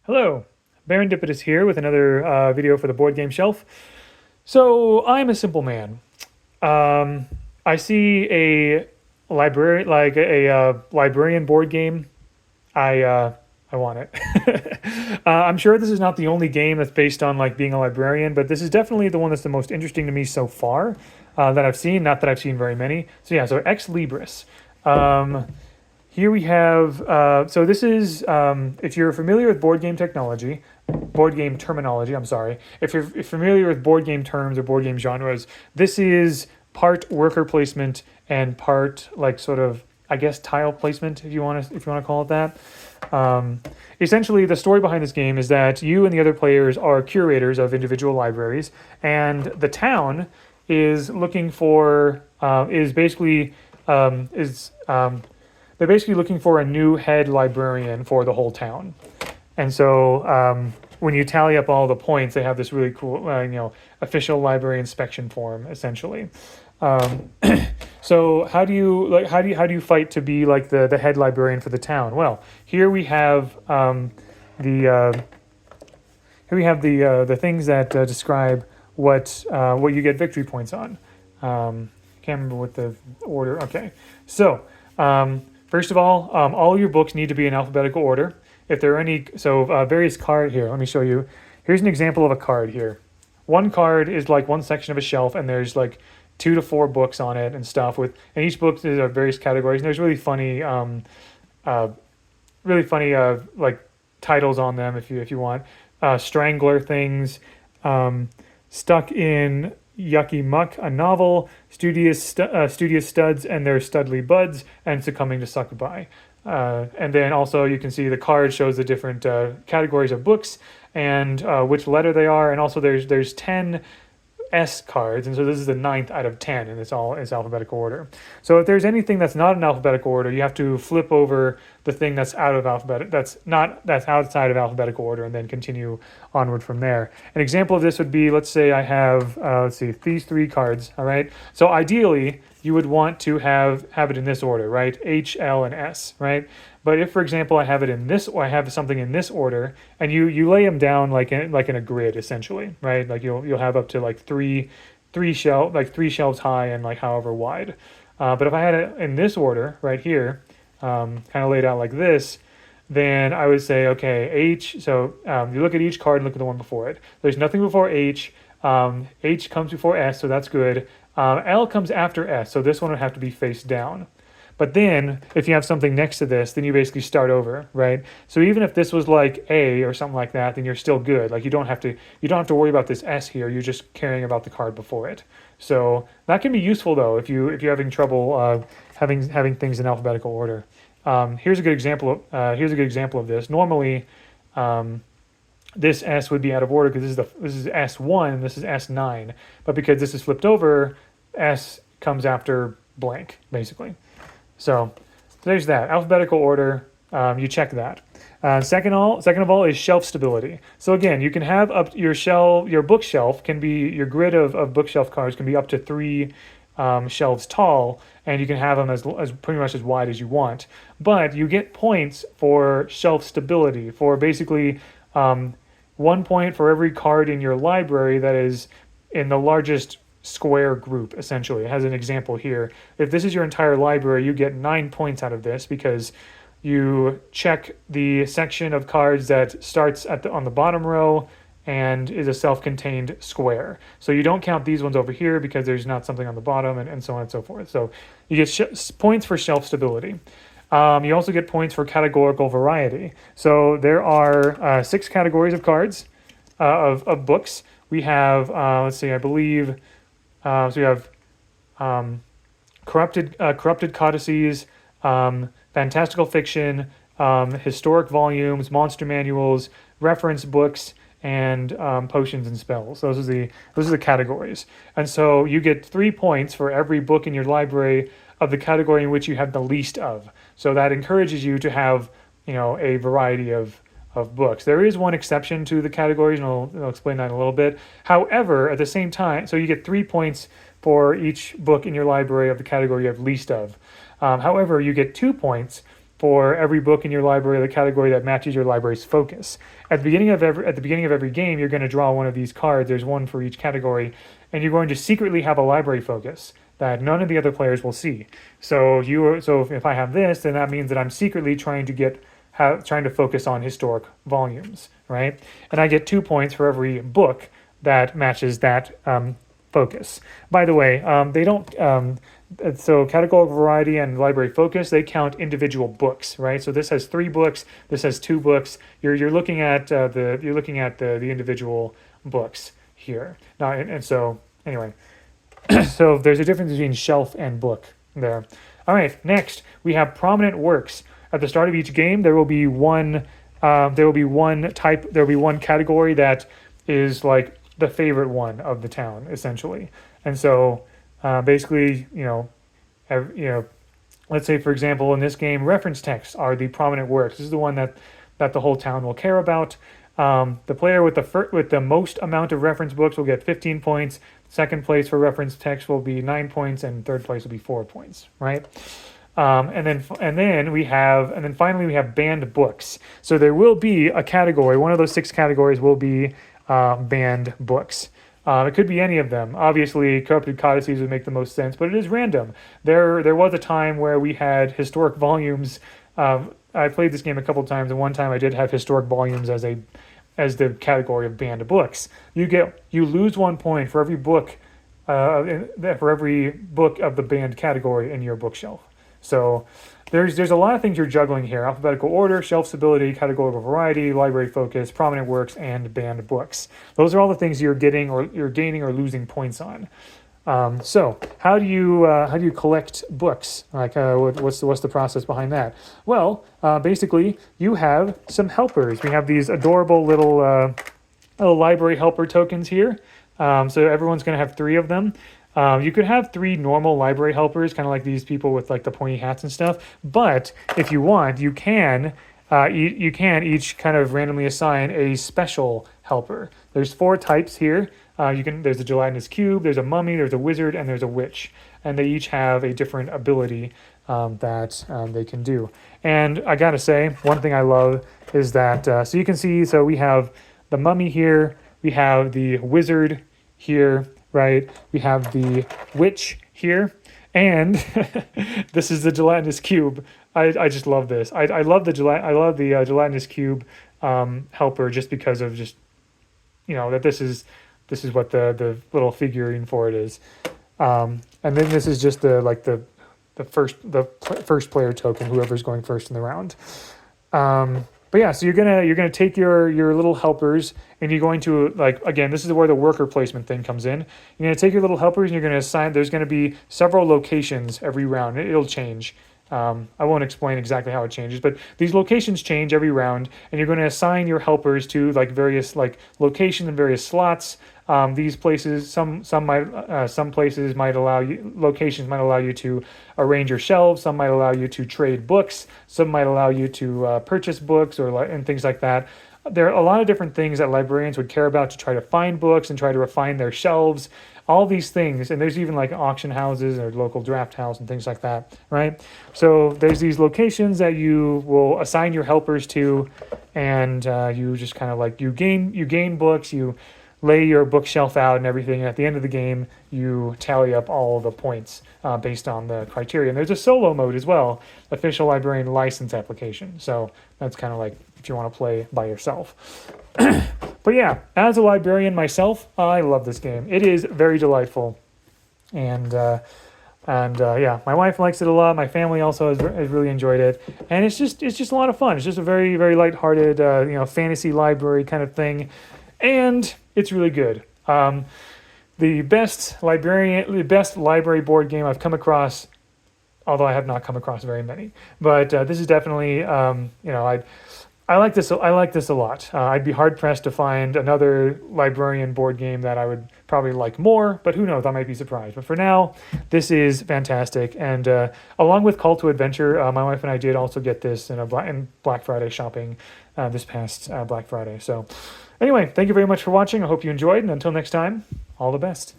Hello, Serendipitous here with another video for the board game shelf. So I'm a simple man. Um, I see a library, like a librarian board game. I uh, I want it. I'm sure this is not the only game that's based on like being a librarian, but this is definitely the one that's the most interesting to me so far that I've seen. Not that I've seen very many. So yeah, so Ex Libris. Um, Here we have, so this is, if you're familiar with board game terminology, I'm sorry. If you're familiar with board game terms or board game genres, this is part worker placement and part like sort of, I guess, tile placement, if you want to call it that. Um, Essentially, the story behind this game is that you and the other players are curators of individual libraries, and the town is looking for, is basically, is they're basically looking for a new head librarian for the whole town. And so when you tally up all the points, they have this really cool, official library inspection form, essentially. Um, so how do you fight to be like the head librarian for the town? Well, here we have the the things that describe what you get victory points on. Can't remember what the order. Okay, so. First of all your books need to be in alphabetical order. If there are any, various card here, let me show you. Here's an example of a card here. One card is like one section of a shelf, and there's like 2 to 4 books on it and stuff. And each book is various categories. And there's really funny like titles on them if you want. Strangler things, stuck in Yucky Muck, a novel, studious studs and their studly buds, and succumbing to succubi. And then also you can see the card shows the different categories of books and which letter they are, and also there's 10 S cards, and so this is the 9th out of 10, and it's alphabetical order. So if there's anything that's not in alphabetical order, you have to flip over the thing that's that's outside of alphabetical order, and then continue onward from there. An example of this would be, let's say I have these 3 cards. All right. So ideally, you would want to have it in this order, right? H, L, and S, right? But if, for example, I have it in this, or I have something in this order, and you lay them down like in a grid, essentially, right? Like you'll have up to like three shelves high and like however wide. But if I had it in this order right here, kind of laid out like this, then I would say, okay, H. So you look at each card and look at the one before it. There's nothing before H. H comes before S, so that's good. L comes after S, so this one would have to be face down. But then, if you have something next to this, then you basically start over, right? So even if this was like A or something like that, then you're still good. Like you don't have to worry about this S here. You're just caring about the card before it. So that can be useful though if you're having trouble having things in alphabetical order. Here's a good example. Here's a good example of this. Normally, this S would be out of order because this is S1, this is S9, but because this is flipped over, S comes after blank, basically. So there's that alphabetical order. You check that. Second of all is shelf stability. So again, you can have up your bookshelf can be your grid of bookshelf cards can be up to 3 shelves tall, and you can have them as pretty much as wide as you want. But you get points for shelf stability, for basically 1 point for every card in your library that is in the largest square group. Essentially, it has an example here. If this is your entire library, you get 9 points out of this because you check the section of cards that starts on the bottom row and is a self-contained square. So you don't count these ones over here because there's not something on the bottom, and so on and so forth. So you get points for shelf stability. You also get points for categorical variety. So there are 6 categories of cards, of books. We have, let's see, I believe, so we have corrupted codices, fantastical fiction, historic volumes, monster manuals, reference books, and potions and spells. Those are the categories. And so you get 3 points for every book in your library of the category in which you have the least of. So that encourages you to have, a variety of books. There is one exception to the categories, and I'll explain that in a little bit. However, at the same time, so you get 3 points for each book in your library of the category you have least of. However, you get 2 points for every book in your library, the category that matches your library's focus. At the beginning of every game, you're going to draw one of these cards. There's one for each category, and you're going to secretly have a library focus that none of the other players will see. So if I have this, then that means that I'm secretly trying to focus on historic volumes, right? And I get 2 points for every book that matches that focus. By the way, they don't. So categorical variety and library focus, they count individual books, right? So this has 3 books. This has 2 books. You're looking at the individual books here. Now, and so anyway, so there's a difference between shelf and book there. All right, next we have prominent works. At the start of each game, there will be one category that is like the favorite one of the town, essentially. And so basically, let's say, for example, in this game, reference texts are the prominent works. This is the one that the whole town will care about. The player with the most amount of reference books will get 15 points. Second place for reference text will be 9 points, and third place will be 4 points, right? And then finally we have banned books. So there will be a category. One of those 6 categories will be banned books. It could be any of them. Obviously, Corrupted Codices would make the most sense, but it is random. There was a time where we had historic volumes. I played this game a couple times, and one time I did have historic volumes as the category of banned books. You lose 1 point for every book of the banned category in your bookshelf. So there's a lot of things you're juggling here: alphabetical order, shelf stability, categorical variety, library focus, prominent works, and banned books. Those are all the things you're gaining or losing points on. So how do you collect books? Like what's the process behind that? Well, basically you have some helpers. We have these adorable little library helper tokens here. So everyone's going to have 3 of them. You could have 3 normal library helpers, kind of like these people with like the pointy hats and stuff. But if you want, you can each kind of randomly assign a special helper. There's 4 types here. There's a gelatinous cube, there's a mummy, there's a wizard, and there's a witch, and they each have a different ability that they can do. And I gotta say, one thing I love is that so you can see. So we have the mummy here, we have the wizard here. Right, we have the witch here, and this is the gelatinous cube. I just love this. I love the gelatinous cube helper just because of that this is what the little figurine for it is, and then this is just the first player token, whoever's going first in the round. But yeah, so you're gonna take your little helpers, and you're going to, like, again, this is where the worker placement thing comes in. You're gonna take your little helpers and you're gonna assign. There's gonna be several locations every round. It'll change. I won't explain exactly how it changes, but these locations change every round, and you're going to assign your helpers to like various locations and various slots. These places, some places might allow you, locations might allow you to arrange your shelves. Some might allow you to trade books. Some might allow you to purchase books and things like that. There are a lot of different things that librarians would care about to try to find books and try to refine their shelves. All these things, and there's even like auction houses or local draft house and things like that, right? So there's these locations that you will assign your helpers to, and you just kind of like you gain books, you lay your bookshelf out and everything. And at the end of the game, you tally up all the points based on the criteria. And there's a solo mode as well, official librarian license application. So that's kind of like if you want to play by yourself. But yeah, as a librarian myself, I love this game. It is very delightful, and yeah, my wife likes it a lot. My family also has really enjoyed it, and it's just a lot of fun. It's just a very, very lighthearted, fantasy library kind of thing, and it's really good. The best library board game I've come across, although I have not come across very many, but this is definitely I like this a lot. I'd be hard pressed to find another librarian board game that I would probably like more, but who knows? I might be surprised. But for now, this is fantastic. And along with Call to Adventure, my wife and I did also get this in Black Friday shopping this past Black Friday. So anyway, thank you very much for watching. I hope you enjoyed, and until next time, all the best.